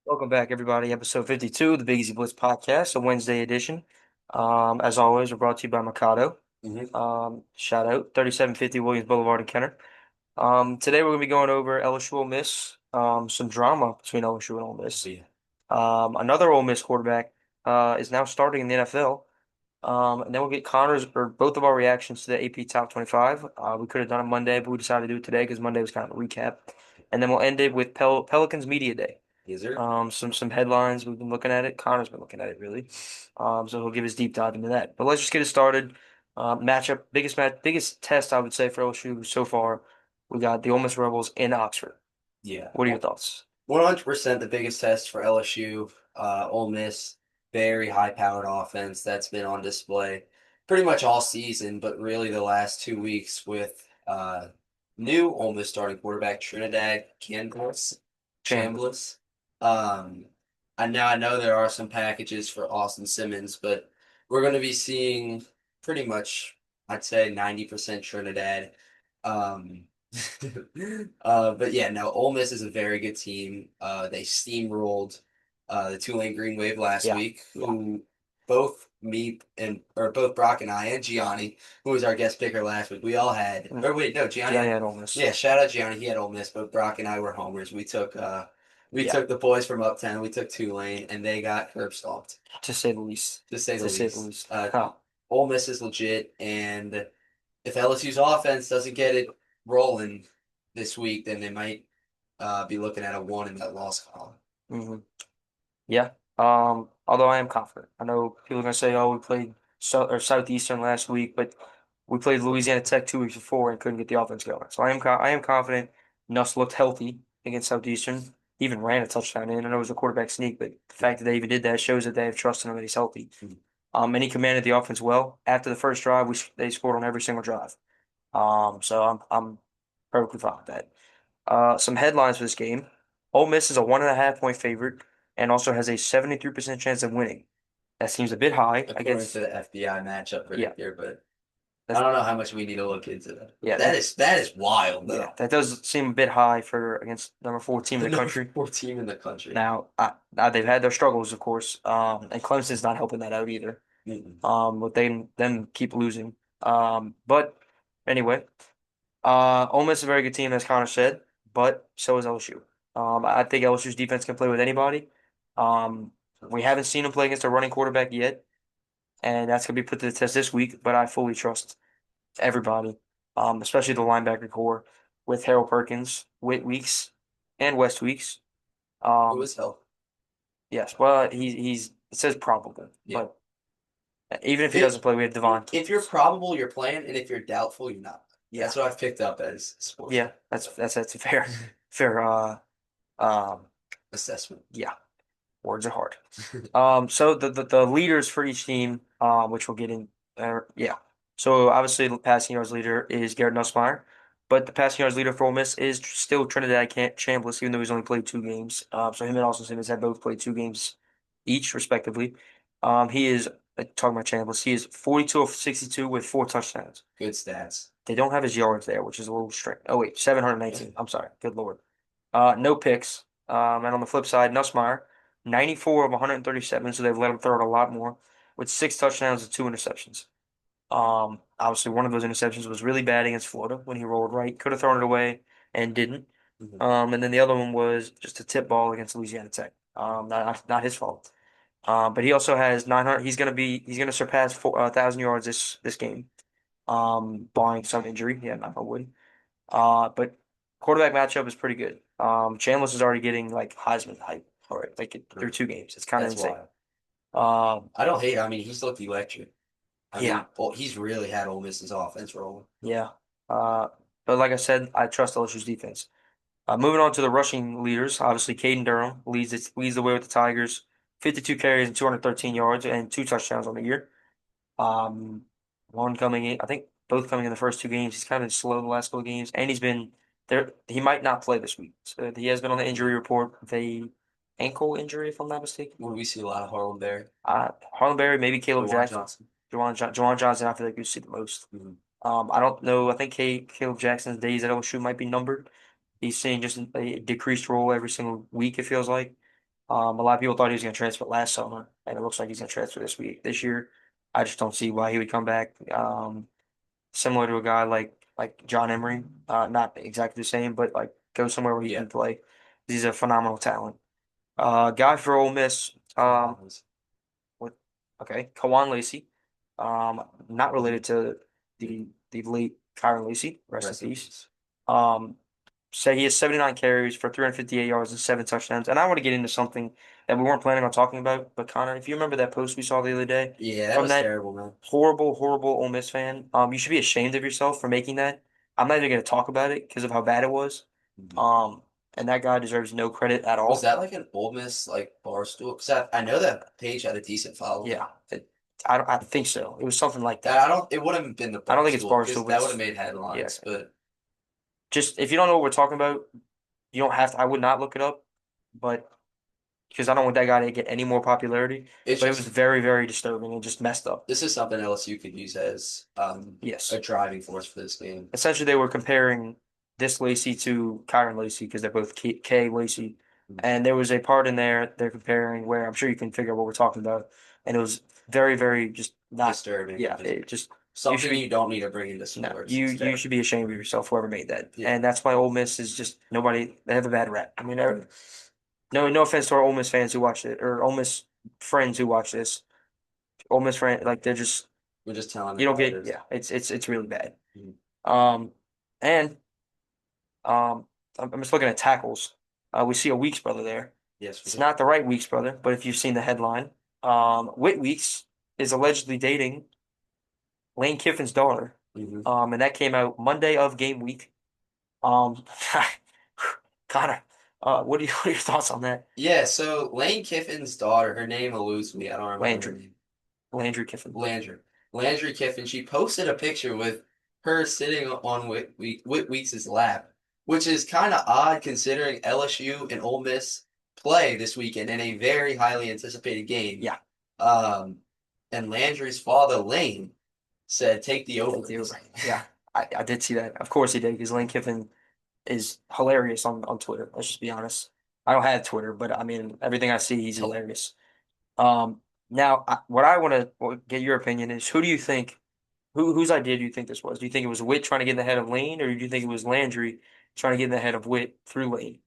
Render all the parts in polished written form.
Welcome back, everybody. Episode 52, the Big Easy Blitz podcast, a Wednesday edition. As always, we're brought to you by Mikado. Shout out 3750 Williams Boulevard in Kenner. Today we're going to be going over LSU Ole Miss, some drama between LSU and Ole Miss. Yeah. Another Ole Miss quarterback is now starting in the NFL. And then we'll get Connor's or both of our reactions to the AP Top 25. We could have done it Monday, but we decided to do it today because Monday was kind of a recap. And then we'll end it with Pelicans Media Day. Is there? Some headlines. We've been looking at it. Connor's been looking at it really. So he'll give his deep dive into that. But let's just get it started. Biggest test I would say for LSU so far. We got the Ole Miss Rebels in Oxford. Yeah. What are your thoughts? 100% the biggest test for LSU. Ole Miss, very high-powered offense that's been on display pretty much all season, but really the last 2 weeks with new Ole Miss starting quarterback Trinidad Chambliss. Chambliss. Um, I know there are some packages for Austin Simmons, but we're going to be seeing pretty much, I'd say 90% Trinidad. Um, but yeah, no, Ole Miss is a very good team. They steamrolled the Tulane Green Wave last Yeah, week, yeah. who both Brock and I and Gianni, who was our guest picker last week, we all had. Mm. Or wait, no, Yeah, Gianni. yeah, Ole Miss. Yeah, shout out Gianni. He had Ole Miss, but Brock and I were homers. We Yeah, took the boys from Uptown. We took Tulane, and they got curb stomped, to say the least. to say the To say the least. least. Huh. Ole Miss is legit, and if LSU's offense doesn't get it rolling this week, then they might be looking at a one in that loss column. hmm Yeah. Although I am confident. I know people are gonna say, "Oh, we played Southeastern last week," but we played Louisiana Tech 2 weeks before and couldn't get the offense going. So I am confident. Nuss looked healthy against Southeastern. He even ran a touchdown in. I know it was a quarterback sneak, but the fact that they even did that shows that they have trust in him that he's healthy. Mhm. And he commanded the offense well. After the first drive, they scored on every single drive. So I'm perfectly fine with that. Some headlines for this game. Ole Miss is a 1.5 point favorite and also has a 73% chance of winning. That seems a bit high According to against, the FBI matchup yeah, predictor, but I that's, don't know how much we need to look into that. yeah, That is wild yeah, though. that does seem a bit high for against number four team in The the number country. 4 team in the country. Now they've had their struggles, of course, and Clemson's not helping that out either. Mm-mm. With them keep losing. But anyway, Ole Miss is a very good team, as Connor said, but so is LSU. I think LSU's defense can play with anybody. Um, we haven't seen them play against a running quarterback yet, and that's gonna be put to the test this week. But I fully trust everybody, especially the linebacker core with Harold Perkins, Whit Weeks, and West Weeks. Who Um, is hell? yes, well, he's it says probable, Yeah. but even if he If doesn't play, we have Devon. if you're probable, you're playing, and if you're doubtful, you're not. Yeah, That's what I've picked up as sports yeah, that's a fair um assessment. yeah. Words are hard. So the leaders for each team, which we'll get in, yeah. So obviously, the passing yards leader is Garrett Nussmeier, but the passing yards leader for Ole Miss is still Trinidad Chambliss, even though he's only played 2 games. So him and Austin Simmons have both played 2 games each, respectively. He is talking about Chambliss. He is 42 of 62 with 4 touchdowns. Good stats. They don't have his yards there, which is a little strange. Oh wait, 719. I'm sorry. Good Lord. No picks. And on the flip side, Nussmeier, 94 of 137, so they've let him throw it a lot more, with 6 touchdowns and 2 interceptions. Obviously, one of those interceptions was really bad against Florida when he rolled right. Could have thrown it away and didn't. Mhm. And then the other one was just a tip ball against Louisiana Tech. Not his fault. But he also has 900. He's gonna surpass 1,000 yards this game. Barring some injury. Yeah, knock on wood. But quarterback matchup is pretty good. Chambliss is already getting like Heisman hype for it, like through 2 games. It's kind of That's insane. wild. Um, I don't hate. I mean, he's looked electric. I yeah, mean, well, he's really had Ole Miss's offense rolling. yeah. Uh, but like I said, I trust LSU's defense. Moving on to the rushing leaders, obviously Caden Durham leads the way with the Tigers, 52 carries and 213 yards and 2 touchdowns on the year. Um, one coming in, I think both coming in the first 2 games. He's kind of been slow the last couple of games, and he's been there. He might not play this week. So he has been on the injury report with a ankle injury, if I'm not mistaken. When we see a lot of Harlem Berry, Harlem Berry, maybe Caleb Jawan Jackson, Johnson. Jawan Johnson. I feel like you see the most. Mhm. I don't know. I think Caleb Jackson's days at LSU might be numbered. He's seeing just a decreased role every single week. It feels like. A lot of people thought he was going to transfer last summer, and it looks like he's going to transfer this year. I just don't see why he would come back. Similar to a guy like John Emery, not exactly the same, but like go somewhere where he Yeah. can play. He's a phenomenal talent. Guy for Ole Miss. Collins. With okay, Kawan Lacey. Not Mhm. related to the late Kyron Lacey. Rest in Rest in peace. peace. Um, Said he has 79 carries for 358 yards and 7 touchdowns. And I want to get into something that we weren't planning on talking about, but Connor, if you remember that post we saw the other day Yeah, that from was that terrible, man. horrible, horrible Ole Miss fan, you should be ashamed of yourself for making that. I'm not even going to talk about it because of how bad it was. Mhm. Um, and that guy deserves no credit at Was all. that like an Ole Miss like bar stool? Because I know that page had a decent following. Yeah, I think so. It was something like I that. don't. It wouldn't have been the I don't bar think it's stool Barstool, because but that would have it's made yeah. headlines. But Just if you don't know what we're talking about, you don't have to. I would not look it up, but because I don't want that guy to get any more popularity. it's But it was just very, very disturbing and just messed up. this is something LSU could use as a Yes. driving force for this game. Essentially, they were comparing this Lacey to Kyron Lacey because they're both K Lacey. And there was a part in there they're comparing where I'm sure you can figure out what we're talking about. And it was very, very just not, Disturbing yeah, and just it just, you should something be, you don't need to bring into no, sports. you It's you terrible. should be ashamed of yourself, whoever made that. Yeah. And that's why Ole Miss is just nobody, they have a bad rap. I mean, no offense to our Ole Miss fans who watch it or Ole Miss friends who watch this. Ole Miss friend, like they're just, We're just telling you it don't how it get, is. yeah, it's really bad. Mhm. Um, and Um, I'm just looking at tackles. We see a Weeks brother there. Yes, we It's do. not the right Weeks brother, but if you've seen the headline, Whit Weeks is allegedly dating Lane Kiffin's daughter. Hmm. And that came out Monday of game week. Um, kind of. What are your thoughts on that? Yeah. So Lane Kiffin's daughter, her name eludes me. I don't remember her Landry, name. Landry Kiffin. Landry. Landry Kiffin, she posted a picture with her sitting on Whit Weeks' lap, which is kind of odd considering LSU and Ole Miss play this weekend in a very highly anticipated game. Yeah, Um, and Landry's father, Lane, said, take the take over the in this over. game. Yeah, I did see that. Of course he did, because Lane Kiffin is hilarious on Twitter. Let's just be honest. I don't have Twitter, but I mean everything I see, he's Yeah. hilarious. Now what I want to get your opinion is who do you think whose idea do you think this was? Do you think it was Witt trying to get in the head of Lane, or do you think it was Landry trying to get in the head of Witt through Lane?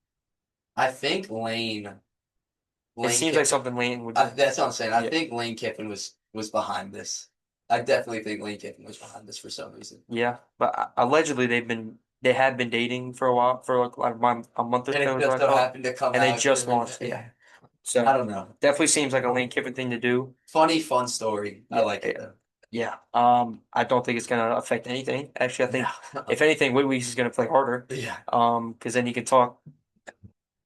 I think It Lane seems like Kiffin, something Lane would do. that's what I'm saying. I Yeah, think Lane Kiffin was behind this. I definitely think Lane Kiffin was behind this for some reason. yeah, but allegedly they had been dating for a while for a month or And it so is just what I so saw, happened to come and they out just during launched. that. Yeah, Yeah. I so don't know. definitely seems like a Lane Kiffin thing to do. Funny, fun story. I Yeah, like yeah. it though. Yeah. I don't think it's gonna affect anything. Actually, I No. think if anything, Whit Weeks is gonna play harder. Yeah. Because then you can talk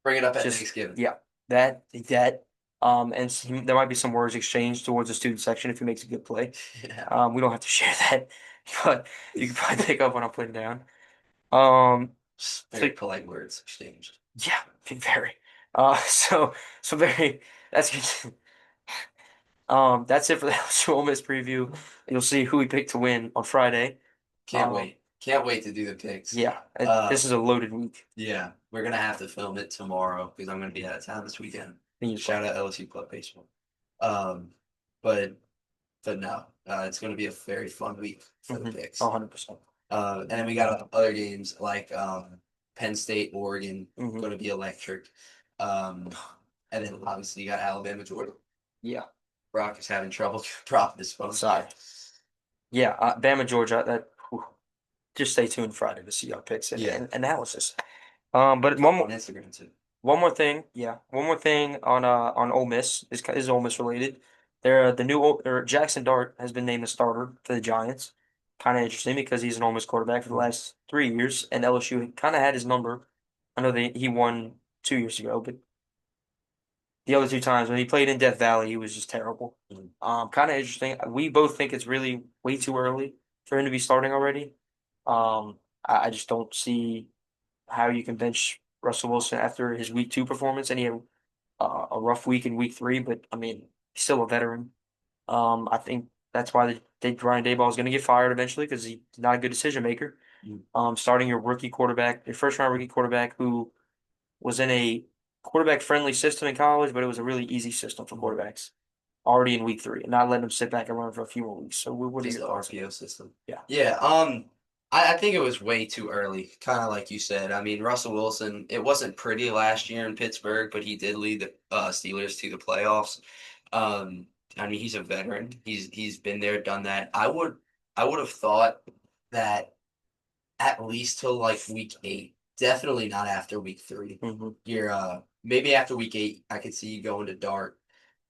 Bring it up at just Thanksgiving. yeah, that. And there might be some words exchanged towards the student section if he makes a good play. Yeah. We don't have to share that, but you can probably pick up what I'm putting down. Um, Just so very polite words exchanged. yeah, very. So very. That's good. That's it for the LSU Ole Miss preview. You'll see who we picked to win on Friday. Can't Um, wait. Can't wait to do the picks. yeah, Uh, this is a loaded week. yeah, we're gonna have to film it tomorrow because I'm gonna be out of town this weekend. Fingers Shout crossed. out LSU Club Baseball. Um, but but no, it's gonna be a very fun week for the Mm-hmm. picks. 100%. And then we got other games like Penn State, Oregon, Mm-hmm. going to be electric. Um, and then obviously you got Alabama, Georgia. Yeah. Brock is having trouble dropping his phone. Sorry. Yeah, Bama, Georgia. Whew. Just stay tuned Friday to see our picks and, Yeah, and analysis. But up on Instagram too. one more thing, yeah, one more thing on Ole Miss is Ole Miss related. They're the new or Jaxon Dart has been named the starter for the Giants. Kind of interesting because he's an Ole Miss quarterback for the last 3 years, and LSU kind of had his number. I know he won 2 years ago, but the other two times when he played in Death Valley, he was just terrible. Mhm. Kind of interesting. We both think it's really way too early for him to be starting already. I just don't see how you can bench Russell Wilson after his week 2 performance, and he had a rough week in week 3, but I mean, he's still a veteran. I think that's why Ryan Daboll is going to get fired eventually because he's not a good decision maker. Mhm. Starting your rookie quarterback, your first round rookie quarterback who was in a quarterback friendly system in college, but it was a really easy system for quarterbacks already in week 3, and not letting them sit back and run for a few more weeks. So what are Just your the thoughts? RPO system. Yeah. Yeah, I think it was way too early, kind of like you said. I mean, Russell Wilson, it wasn't pretty last year in Pittsburgh, but he did lead the Steelers to the playoffs. Um, I mean, he's a veteran. He's been there, done that. I would have thought that at least till like week 8. Definitely not after week 3. Hmm. You're maybe after week 8, I could see you going to Dart,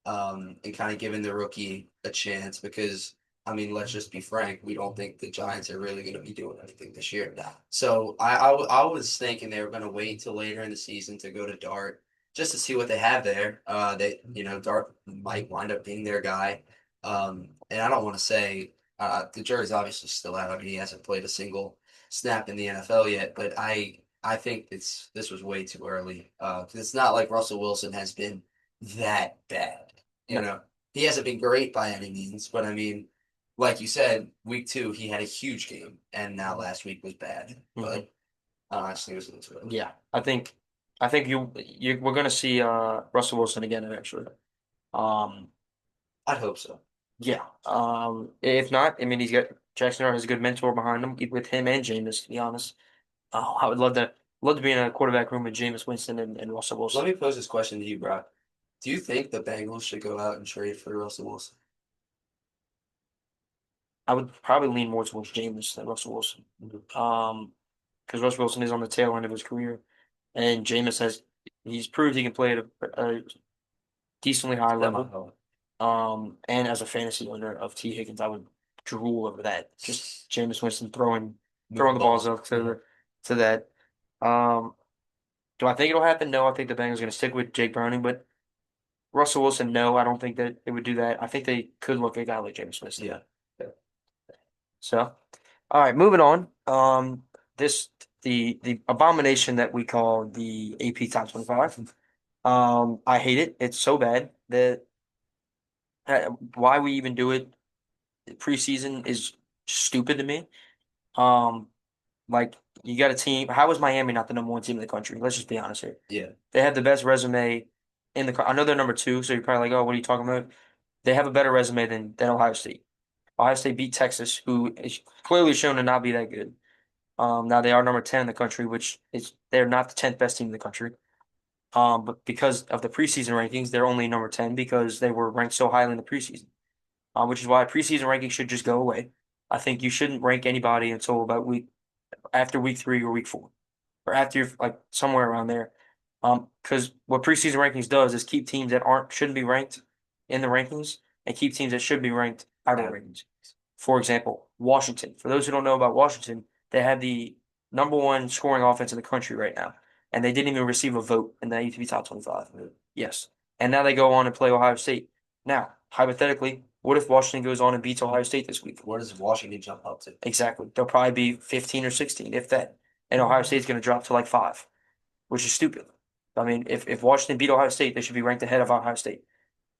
and kind of giving the rookie a chance because I mean, let's just be frank, we don't think the Giants are really going to be doing anything this year. So I was thinking they were going to wait till later in the season to go to Dart just to see what they have there. Dart might wind up being their guy, and I don't want to say the jury's obviously still out. I mean, he hasn't played a single snap in the NFL yet, but I think this was way too early because it's not like Russell Wilson has been that bad. You No. know, he hasn't been great by any means, but I mean, like you said, week 2 he had a huge game, and now last week was bad. Hmm. But honestly, it was a little too early. Yeah. I think you we're gonna see Russell Wilson again eventually. Um, I'd hope so. yeah. If not, I mean, he's got Jackson Dart has a good mentor behind him with him and Jameis, to be honest. Oh, I would love to be in a quarterback room with Jameis Winston and Russell Let Wilson. me pose this question to you, bro. Do you think the Bengals should go out and trade for Russell Wilson? I would probably lean more towards Jameis than Russell Wilson. Mhm. Because Russell Wilson is on the tail end of his career, and Jameis he's proved he can play at a decently high level. Semi-high. And as a fantasy owner of T. Higgins, I would drool over that. Just Jameis Winston Move throwing the the balls ball. up Mhm. to that. Um, do I think it'll happen? No, I think the Bengals are going to stick with Jake Browning, but Russell Wilson, no, I don't think that they would do that. I think they could look at a guy like Jameis Winston. Yeah. So, all right, moving on. This the abomination that we call the AP Top 25. I hate it. It's so bad that why we even do it preseason is stupid to me. Um, like you got a team. How is Miami not the number 1 team in the country? Let's just be honest here. Yeah. They have the best resume in I know they're number 2, so you're probably like, oh, what are you talking about? They have a better resume than Ohio State. Ohio State beat Texas, who is clearly shown to not be that good. Now they are number 10 in the country, which is they're not the 10th best team in the country. But because of the preseason rankings, they're only number 10 because they were ranked so highly in the preseason. Which is why preseason rankings should just go away. I think you shouldn't rank anybody until about after week 3 or week 4, or after you're like somewhere around there. Because what preseason rankings does is keep teams that shouldn't be ranked in the rankings and keep teams that should be ranked out of the Yeah. rankings. For example, Washington. For those who don't know about Washington, they have the number 1 scoring offense in the country right now, and they didn't even receive a vote in the ATP Top 25. Yes, and now they go on and play Ohio State. Now, hypothetically, what if Washington goes on and beats Ohio State this week? Where does Washington jump up to? Exactly. They'll probably be 15 or 16, if that. And Ohio State's going to drop to like 5, which is stupid. I mean, if Washington beat Ohio State, they should be ranked ahead of Ohio State.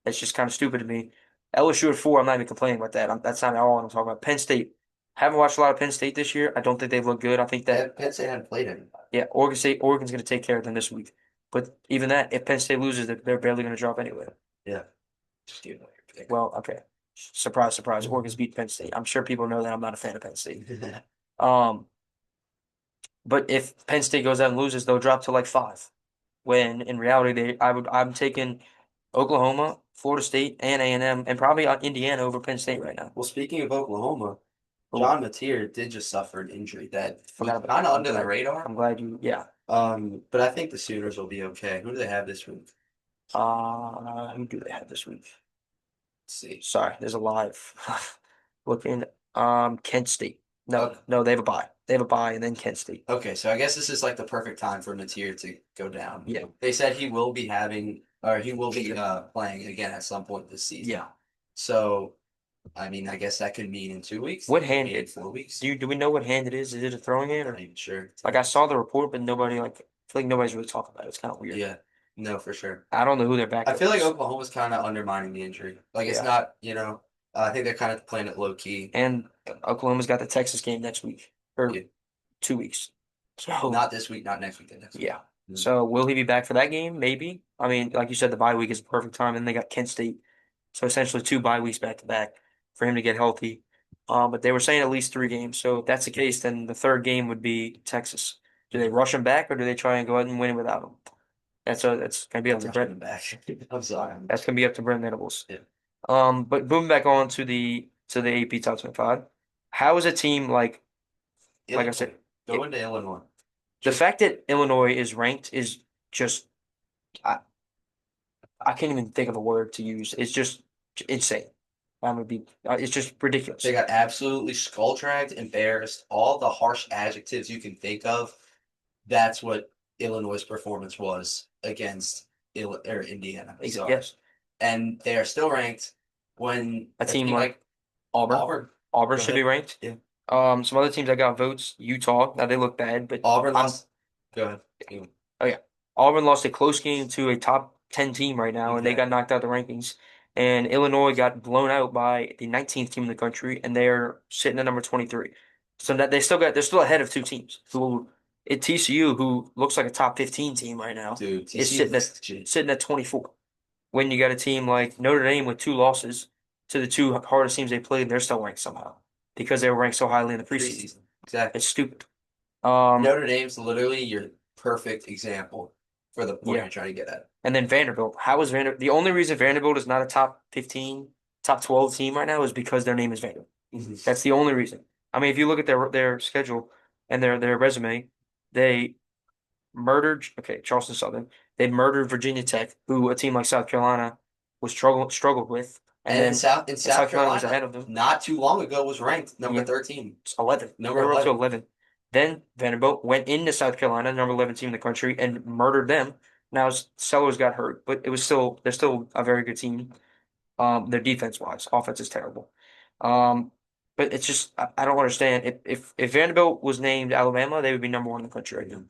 That's just kind of stupid to me. LSU at 4, I'm not even complaining about that. That's not at all what I'm talking about. Penn State. Haven't watched a lot of Penn State this year. I don't think they've looked good. I think that, Penn State hadn't played anybody. yeah, Oregon's going to take care of them this week. But even that, if Penn State loses, they're barely going to drop anyway. Yeah. Just give them your pick. Well, okay. Surprise, surprise. Oregon's beat Penn State. I'm sure people know that I'm not a fan of Penn State. Um, but if Penn State goes out and loses, they'll drop to like 5. When in reality, I'm taking Oklahoma, Florida State, and A&M, and probably Indiana over Penn State right now. Well, speaking of Oklahoma, Oh, John Mateer did just suffer an injury that was forgot about kind that. of under the radar. I'm glad you. Yeah. But I think the Sooners will be okay. Who do they have this week? Who do they have this week? Let's see. Sorry, there's a live looking. Kent State. No, Okay. no, they have a bye. They have a bye, and then Kent State. Okay, so I guess this is like the perfect time for Mateer to go down. Yeah. They said he will be playing again at some point this season. Yeah. So, I mean, I guess that could mean in 2 weeks, What hand maybe in it? 4 weeks. Do we know what hand it is? Is it a throwing hand I'm or not even sure. like I saw the report, but nobody I feel like nobody's really talking about it. It's kind of weird. Yeah, no, for sure. I don't know who their I backup feel like is. Oklahoma's kind of undermining the injury. Like it's Yeah. not, I think they're kind of playing it low key. And Oklahoma's got the Texas game next week or Yeah. 2 weeks. So Not this week, not next week, the next week. yeah. Mm. So will he be back for that game? Maybe. I mean, like you said, the bye week is the perfect time, and they got Kent State, so essentially two bye weeks back to back for him to get healthy. But they were saying at least 3 games. So if that's the case, then the third game would be Texas. Do they rush him back, or do they try and go ahead and win without him? That's gonna be up I'm to rushing Brent. him back. I'm sorry. That's gonna be up to Brent Venables. Yeah. But moving back on to the AP top 25, how is a team like I Illinois. said, Go into Illinois. the Just fact that Illinois is ranked is just I, I can't even think of a word to use. It's just insane. It's just they ridiculous. got absolutely skull dragged, embarrassed, all the harsh adjectives you can think of. That's what Illinois' performance was against Indiana. Sorry. Yes, And they are still ranked when a a team team like like Auburn, Auburn. Auburn Go should be ahead. ranked. Yeah. Some other teams that got votes, Utah. Now they look bad, but Auburn I'm lost. Go ahead. Yeah. oh yeah, Auburn lost a close game to a top 10 team right now, and they got Exactly. knocked out of the rankings. And Illinois got blown out by the 19th team in the country, and they're sitting at number 23. So that they're still ahead of two teams who at TCU, who looks like a top 15 team right now, Dude, is TCU looks legit. sitting at 24. When you got a team like Notre Dame with two losses to the two hardest teams they played, they're still ranked somehow because they were ranked so highly in the preseason. Preseason. Exactly. It's stupid. Um, Notre Dame's literally your perfect example for the point yeah. you're trying to get at. And then Vanderbilt. How is Vanderbilt? The only reason Vanderbilt is not a top 15, top 12 team right now is because their name is Vanderbilt. That's the only reason. I mean, if you look at their schedule and their resume, they murdered, okay, Charleston Southern. They murdered Virginia Tech, who a team like South Carolina was struggled with, and And then South South Carolina was Carolina, ahead of them. not too long ago, was ranked number Yeah, 13. it's 11. They Number were up to 11. 11. Then Vanderbilt went into South Carolina, number 11 team in the country, and murdered them. Now Sellers got hurt, but it was still they're still a very good team. Their defense wise, offense is terrible. Um, but it's just I don't understand. If Vanderbilt was named Alabama, they would be number one in the country right now.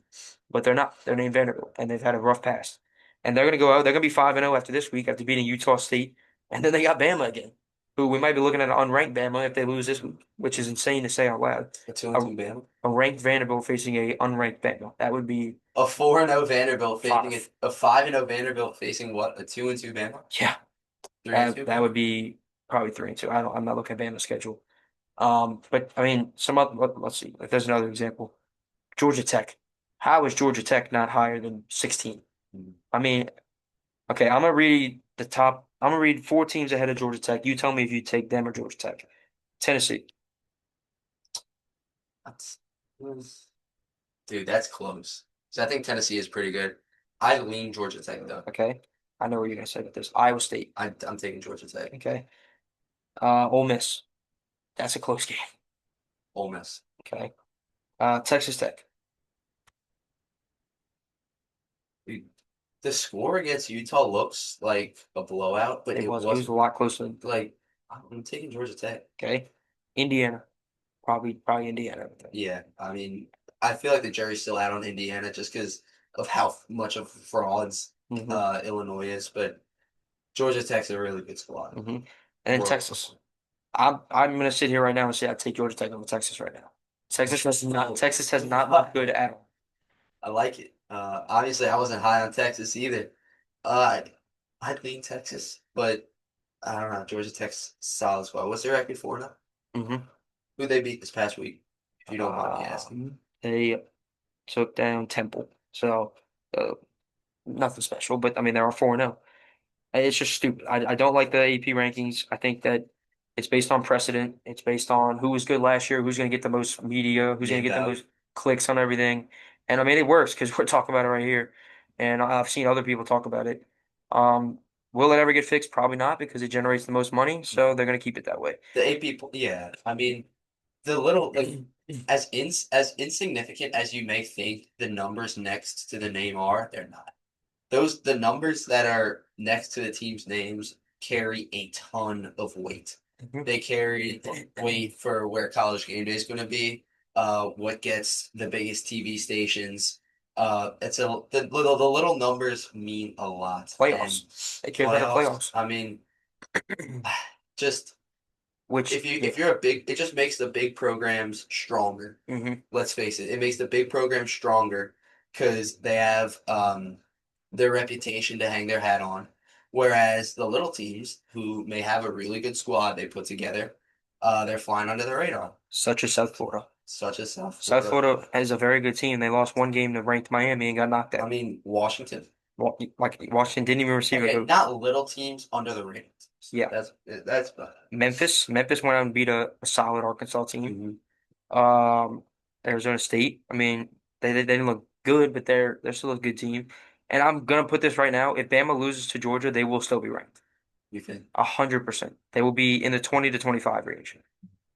But they're not. They're named Vanderbilt, and they've had a rough past. And they're gonna go out. They're gonna be 5-0 after this week after beating Utah State, and then they got Bama again, who we might be looking at an unranked Bama if they lose this week, which is insane to say out loud. A 2 and A, 2 Bama. a ranked Vanderbilt facing a unranked Bama. That would be A 4-0 Vanderbilt facing five. a 5-0 Vanderbilt facing what? A 2 and 2 Bama? Yeah, 3 and that 2 that Bama? would be probably 3-2. I'm not looking at Bama's schedule. But I mean, let's see. If there's another example, Georgia Tech. How is Georgia Tech not higher than 16? Mhm. I mean, okay, I'm gonna read the top. I'm gonna read four teams ahead of Georgia Tech. You tell me if you take them or Georgia Tech. Tennessee. That's, dude, that's close. So I think Tennessee is pretty good. I lean Georgia Tech though. Okay, I know what you're gonna say about this. Iowa State. I'm taking Georgia Tech. Okay, Ole Miss. That's a close game. Ole Miss. Okay, Texas Tech. Dude, the score against Utah looks like a blowout, but it It was a wasn't. lot closer. Like, I'm taking Georgia Tech. Okay, Indiana. Probably Indiana. I think. Yeah, I mean, I feel like the jury's still out on Indiana just because of how much of frauds Mm-hmm. Illinois is, but Georgia Tech's a really good squad. Mm-hmm. And then World. Texas. I'm gonna sit here right now and say I take Georgia Tech over Texas right now. Texas has not looked good at all. I like it. Obviously, I wasn't high on Texas either. Uh, I'd lean Texas, but I don't know. Georgia Tech's solid squad. What's their record for now? Mm-hmm. Who they beat this past week? If you don't mind me asking. They took down Temple, so uh, nothing special. But I mean, they are 4-0. It's just stupid. I don't like the AP rankings. I think that it's based on precedent. It's based on who was good last year, who's going to get the most media, who's going Name to get the value. most clicks on everything. And I mean, it works because we're talking about it right here, and I've seen other people talk about it. Um, will it ever get fixed? Probably not because it generates the most money, so they're going to keep it that way. The AP, yeah. I mean, the little like as insignificant as you may think the numbers next to the name are, they're not. The numbers that are next to the team's names carry a ton of weight. Mhm. They carry weight for where College Game Day is going to be, what gets the biggest TV stations. It's the little numbers mean a lot. And Playoffs. They care about the playoffs, playoffs. I mean, just Which, yeah. if you're a big, it just makes the big programs stronger. Hmm. Let's face it, it makes the big programs stronger. because they have their reputation to hang their hat on. Whereas the little teams who may have a really good squad they put together, they're flying under the radar, Such as South Florida. such as South South Florida. Florida is a very good team. They lost one game to ranked Miami and got knocked I out. mean, Washington. Like Washington didn't even receive a Okay, coach. not little teams under the radar teams. Yeah. That's Memphis went out and beat a solid Arkansas team. mhm. Um, Arizona State. I mean, they didn't look good, but they're still a good team. And I'm gonna put this right now: if Bama loses to Georgia, they will still be ranked. You think? 100%. They will be in the 20 to 25 range.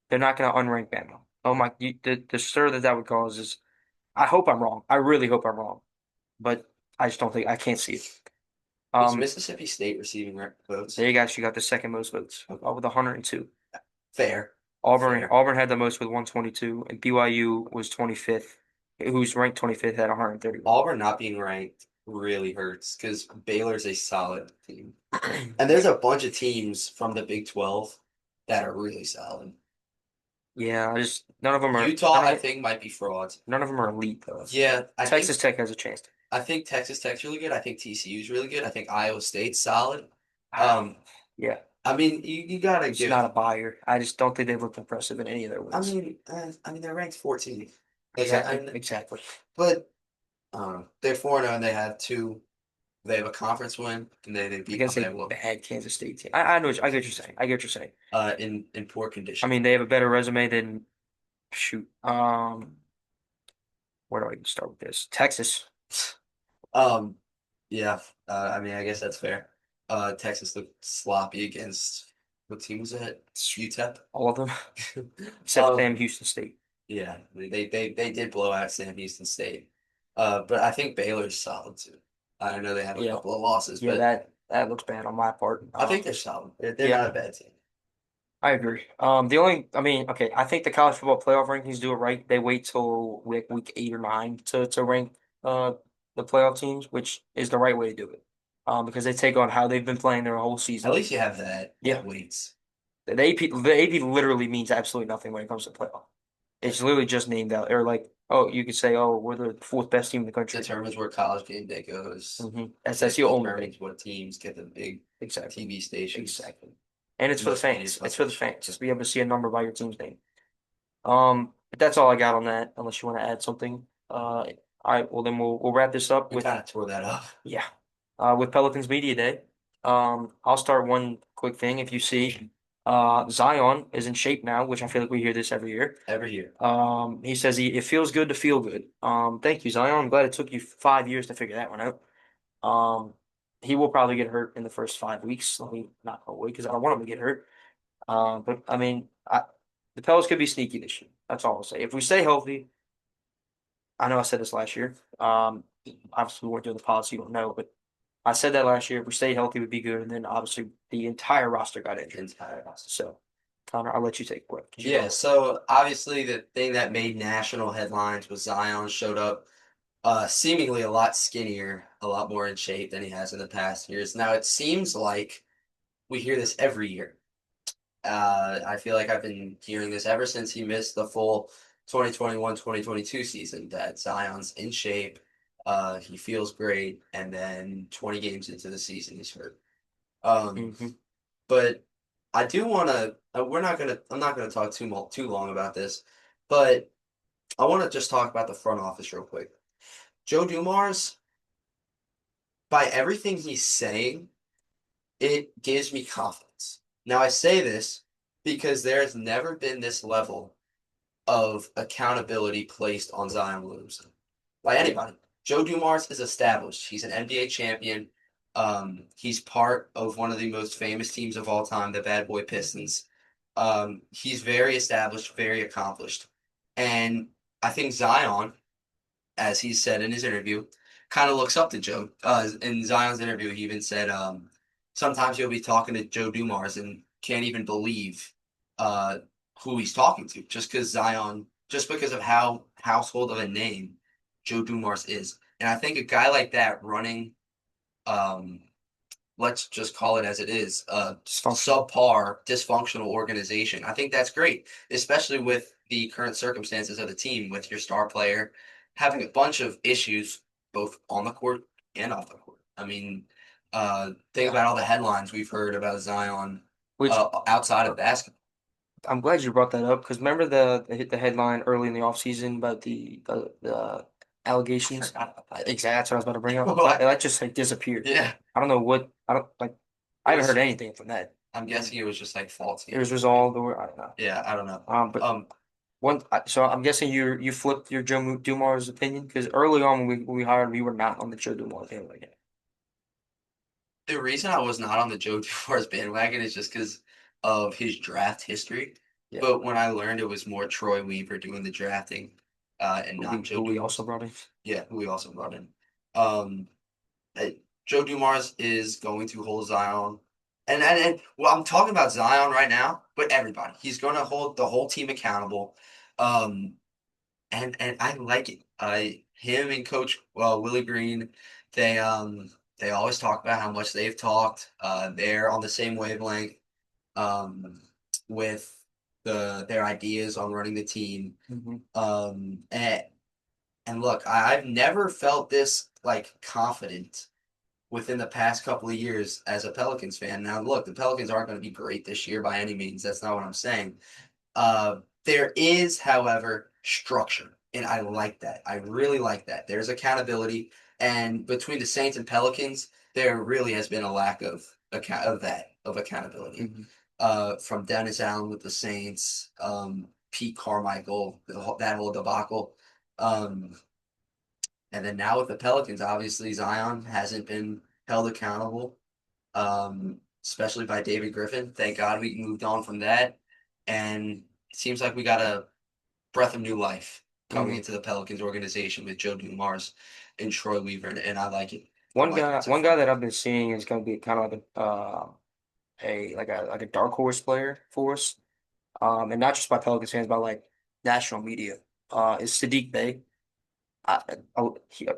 They're not gonna unrank Bama. Oh my, the stir that that would cause is. I hope I'm wrong. I really hope I'm wrong, but I just don't think I can't see it. Is Um, Mississippi State receiving votes? they actually got the second most votes Okay. with 102. Fair. Auburn Fair. Auburn had the most with 122, and BYU was 25th, who's ranked 25th at 131. Auburn not being ranked really hurts because Baylor's a solid team. And there's a bunch of teams from the Big 12 that are really solid. Yeah, I just none of them are Utah, I think, might be frauds. none of them are elite though. Yeah, Texas Tech has a chance. I think Texas Tech's really good. I think TCU's really good. I think Iowa State's solid. Ah, Um, yeah, I mean, you gotta it's give. not a buyer. I just don't think they've looked impressive in any of their wins. I mean, they're ranked 14th. Like, Exactly, exactly. but they're 4-0 and they have two. They have a conference win and they beat Against a Iowa bad Kansas State team. I know. I get what you're saying. I get what you're saying. in poor I condition. mean, they have a better resume than shoot. Where do I even start with this? Texas, Um, yeah. I mean, I guess that's fair. Texas looked sloppy against what team was it? UTEP. all of them except Um, Sam Houston State. yeah, they did blow out Sam Houston State. But I think Baylor's solid too. I know they have a Yeah, couple of losses, yeah. but That looks bad on my part. I think they're solid. They're Yeah, not a bad team. I agree. The only, I mean, okay, I think the college football playoff rankings do it right. They wait till week 8 or 9 to rank uh the playoff teams, which is the right way to do it. Because they take on how they've been playing their whole At season. least you have that Yeah, weights. the AP literally means absolutely nothing when it comes to playoff. It's literally just named out, or like, oh, you could say, oh, we're the fourth best team in the country. Determines where college game day goes. That's It the only thing. determines what teams get the big Exactly. TV stations. Exactly. And it's for the Most media fans. It's for the coverage. fans. Just be able to see a number by your team's name. But that's all I got on that, unless you want to add something. All right, well then we'll wrap this up We with kind of tore that up yeah. With Pelicans Media Day. I'll start one quick thing. If you see, Zion is in shape now, which I feel like we hear this every year. every year. He says it feels good to feel good. Thank you, Zion. I'm glad it took you 5 years to figure that one out. Um, he will probably get hurt in the first 5 weeks. Let me not go away because I don't want him to get hurt. But I mean, the Pelicans could be sneaky this year. That's all I'll say. If we stay healthy, I know I said this last year. Obviously we weren't doing the policy, you don't know, but I said that last year. If we stay healthy, we'd be good. And then obviously the entire roster got injured. Entire roster. So, Connor, I'll let you take it away. Yeah, so obviously the thing that made national headlines was Zion showed up seemingly a lot skinnier, a lot more in shape than he has in the past years. Now it seems like we hear this every year. I feel like I've been hearing this ever since he missed the full 2021-2022 season that Zion's in shape, he feels great, and then 20 games into the season he's hurt. Um, Hmm. but I do want to. I'm not gonna talk too long about this, but I want to just talk about the front office real quick. Joe Dumars, by everything he's saying, it gives me confidence. Now I say this because there's never been this level of accountability placed on Zion Williamson by anybody. Joe Dumars is established. He's an NBA champion. He's part of one of the most famous teams of all time, the Bad Boy Pistons. He's very established, very accomplished. And I think Zion, as he said in his interview, kind of looks up to Joe. In Zion's interview, he even said sometimes you'll be talking to Joe Dumars and can't even believe uh, who he's talking to just because of how household of a name Joe Dumars is. And I think a guy like that running, um, let's just call it as it is, Dysfunctional. subpar, dysfunctional organization. I think that's great, especially with the current circumstances of the team with your star player. having a bunch of issues both on the court and off the court. I mean, think Yeah. about all the headlines we've heard about Zion Which outside of basketball. I'm glad you brought that up because remember the headline early in the offseason about the I allegations? forgot about that. Exactly, that's what I was about to bring up. What? That just like disappeared. Yeah, I don't know what I don't like. I it haven't heard was. anything from that. I'm guessing it was just like It faulty. was resolved or I don't know. Yeah, I don't know. But Um, so I'm guessing you flipped your Joe Dumars opinion because early on when we hired him, you were not on the Joe Dumars bandwagon. the reason I was not on the Joe DeForest bandwagon is just because of his draft history. Yeah, But when I learned it was more Troy Weaver doing the drafting, and not Joe who we also Dumars. brought in. Yeah, who we also brought in. Um, uh, Joe Dumars is going to hold Zion, and well, I'm talking about Zion right now, but everybody. He's going to hold the whole team accountable. Um, and I like it. Him and Coach Willie Green, they always talk about how much they've talked. They're on the same wavelength um, with their ideas on running the team. Hmm. And look, I've never felt this like confident within the past couple of years as a Pelicans fan. Now, look, the Pelicans aren't going to be great this year by any means. That's not what I'm saying. There is, however, structure, and I like that. I really like that. There's accountability, and between the Saints and Pelicans, there really has been a lack of accountability. Hmm. From Dennis Allen with the Saints, Pete Carmichael, that whole debacle, um, and then now with the Pelicans, obviously Zion hasn't been held accountable, especially by David Griffin. Thank God we moved on from that, and it seems like we got a breath of new life coming Hmm. into the Pelicans organization with Joe Dumars and Troy Weaver, and I like it. I One like it guy, so one guy far. that I've been seeing is going to be kind of like a dark horse player for us. And not just by Pelicans fans, but like national media. Is Sadiq Bey. I, he,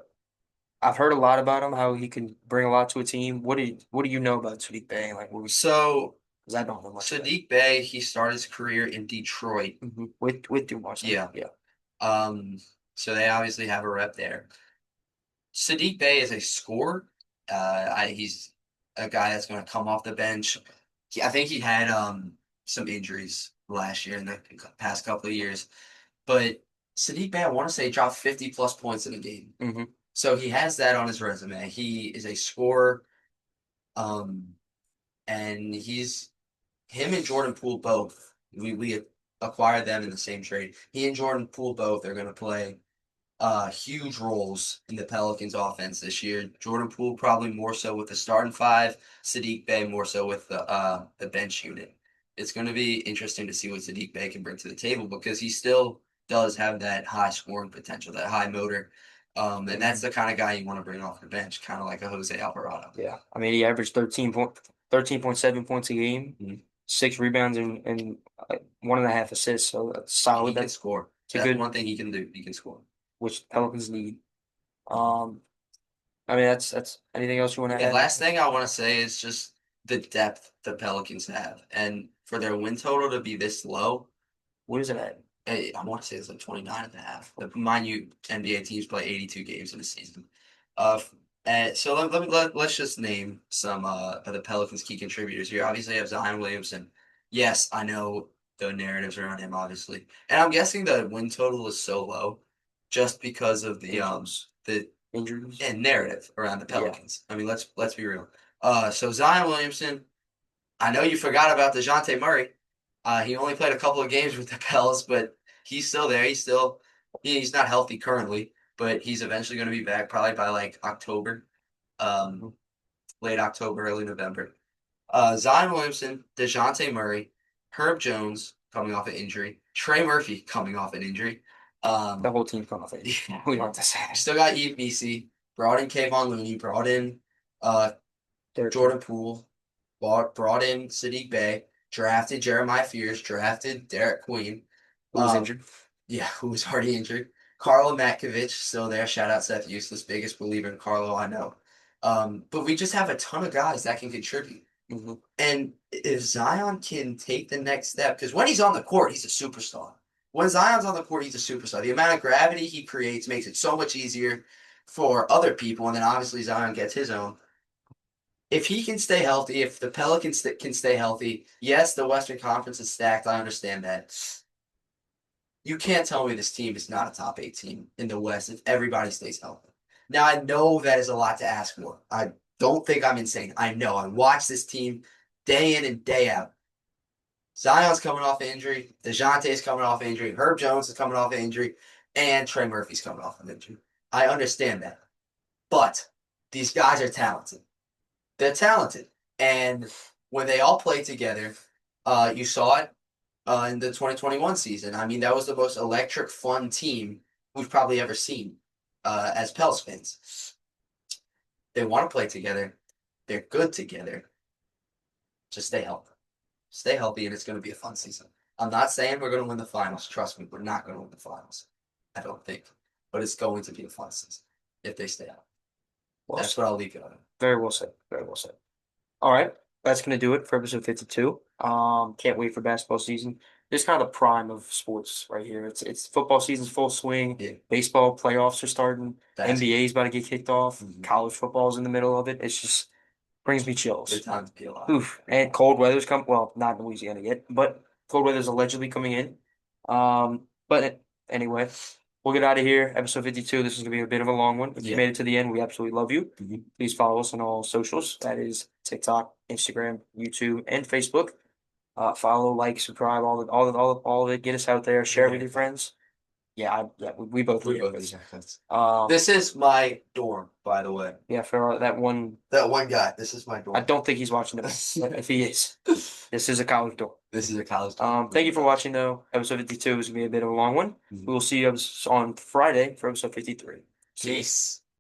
I've heard a lot about him, how he can bring a lot to a team. What do you know about Sadiq Bey? Like, So because I don't know much about Sadiq Bey, he started his career in Detroit. him. With Dumars, Yeah. yeah. Um, so they obviously have a rep there. Sadiq Bey is a scorer. He's a guy that's going to come off the bench. I think he had some injuries last year in the past couple of years, but Sadiq Bey, I want to say, dropped 50 plus points in a game. Hmm. So he has that on his resume. He is a scorer, um, and he's him and Jordan Poole both. We acquired them in the same trade. He and Jordan Poole both are going to play huge roles in the Pelicans offense this year. Jordan Poole probably more so with the starting five, Sadiq Bey more so with the bench unit. It's going to be interesting to see what Sadiq Bey can bring to the table because he still does have that high scoring potential, that high motor. And that's Hmm. the kind of guy you want to bring off the bench, kind of like a Jose Alvarado. Yeah. I mean, he averaged 13.7 points a game, Mhm. 6 rebounds and 1.5 assists. So that's solid. He can score. It's a That's good, one thing he can do. He can score. which Pelicans need. Um, I mean, that's anything else you want to And add? last thing I want to say is just the depth the Pelicans have. And for their win total to be this low, What is it at? I want to say it's like 29 and a half. Mind you, NBA teams play 82 games in a season. Uh, and so let's just name some of the Pelicans' key contributors here. Obviously, you have Zion Williamson. Yes, I know the narratives around him, obviously. And I'm guessing the win total is so low just because of Injuries. the Injuries. and narrative around the Yeah. Pelicans. I mean, let's be real. So Zion Williamson, I know you forgot about DeJounte Murray. He only played a couple of games with the Pels, but he's still there. He's not healthy currently, but he's eventually going to be back probably by like October, um, Mhm. late October, early November. Zion Williamson, DeJounte Murray, Herb Jones coming off an injury, Trey Murphy coming off an injury. The Um, whole team's coming off age. yeah, We don't have to say that. still got EBC, brought in Kayvon Looney, brought in uh, Derek Queen, Jordan Poole, brought in Sadiq Bey, drafted Jeremiah Fears, drafted Derek Queen. who was Um, injured. yeah, who was already injured. Carlo Matkovich still there. Shout out Seth Useless, biggest believer in Carlo I know. But we just have a ton of guys that can contribute. Hmm. And if Zion can take the next step, because when he's on the court, he's a superstar. when Zion's on the court, he's a superstar. The amount of gravity he creates makes it so much easier for other people, and then obviously Zion gets his own. If he can stay healthy, if the Pelicans can stay healthy, yes, the Western Conference is stacked. I understand that. You can't tell me this team is not a top 8 team in the West if everybody stays healthy. Now, I know that is a lot to ask for. I don't think I'm insane. I know. I watch this team day in and day out. Zion's coming off injury. DeJounte's coming off injury. Herb Jones is coming off injury. And Trey Murphy's coming off of injury. I understand that. But these guys are talented. They're talented. And when they all play together, you saw it in the 2021 season. I mean, that was the most electric, fun team we've probably ever seen as Pels fans. They want to play together. They're good together. Just stay healthy. Stay healthy, and it's going to be a fun season. I'm not saying we're going to win the finals. Trust me, we're not going to win the finals. I don't think. But it's going to be a fun season if they stay out. Well That's said. what I'll leave you on. Very well said. Very well said. All right, that's gonna do it for episode 52. Can't wait for basketball season. This is kind of the prime of sports right here. It's football season's full swing. Yeah. Baseball playoffs are starting. Basketball. NBA's about to get kicked off. College football's in the middle of it. It's just brings me chills. Good time to be alive. Oof. And cold weather's come. Well, not in Louisiana yet, but cold weather's allegedly coming in. But anyway, we'll get out of here. Episode 52. This is gonna be a bit of a long one. If you Yeah. made it to the end, we absolutely love you. Please follow us on all socials. That is TikTok, Instagram, YouTube, and Facebook. Follow, like, subscribe, all of it. Get us out there. Share it with your friends. Yeah, we both We need both it. these accents. Um, This is my dorm, by the way. yeah, for that one, That one guy. This is my I dorm. don't think he's watching it. If he is, this is a college dorm. This is a college dorm. Thank you for watching, though. Episode 52 is gonna be a bit of a long one. We will see you on Friday for episode 53. Peace.